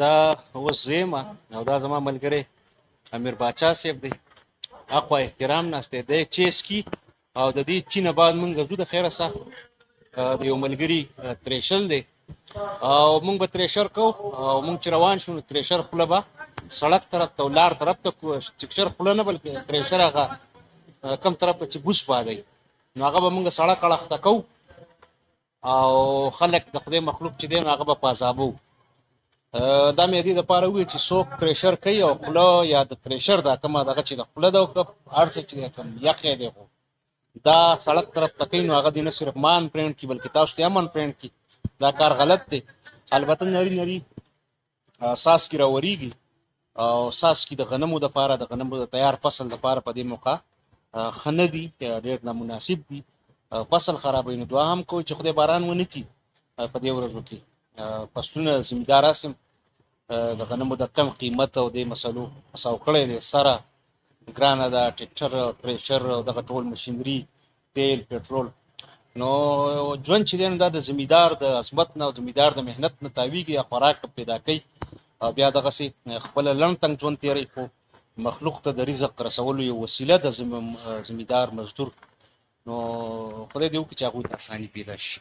دا اوس زما او دا زما ملګری امیر باچا صاحب دی، اخوا احترام ناسته دی چیس کی او د دې چینه بعد مونږ زو د خیره سره د یو ملګری تریشل دی او مونږ به تریشر کو او مونږ چې روان شو تریشر خپل به سړک طرف ته لار طرف ته تریشر خپل نه بلکې تریشر هغه کم طرف ته چې بوس پادای نو هغه به مونږ سړک اړخته کو او خلک د خدای مخلوق چې دی هغه به پازابو. دا مې دې د پاره وی چې څوک تریشر کوي او خپل یا د تریشر دا کومه دغه چې د خپل د ارڅ چې کوم یخې دی دا سړک طرف ته کوي نو هغه دې نه صرف مان پرینټ کی بلکې تاسو ته امن پرینټ کی دا کار غلط دی. البته نری اساس کی راوریږي او اساس کی د غنمو د پاره د غنمو د تیار فصل د پاره په دې موقع خندي ډېر نامناسب دي. فصل خرابوي نو دعا هم کوي چې خدای باران ونه کړي په دې ورځو کې. فصلونه زمیندار اسم د غنمو د کم قیمت او د مسلو مساو کړی دی سره ګرانه دا ټریکټر تریشر او دغه ټول ماشینري تیل پټرول نو ژوند چې دی دا د زمیندار د عظمت نه او زمیندار د مهنت نه تاویږي خوراک پیدا کوي او بیا دغه سي خپل لړن تنګ ژوند تیری خو مخلوق ته د رزق رسولو یو وسیله د زمیندار مزدور نو خدای دې وکړي چې هغه ته اساني پیدا شي.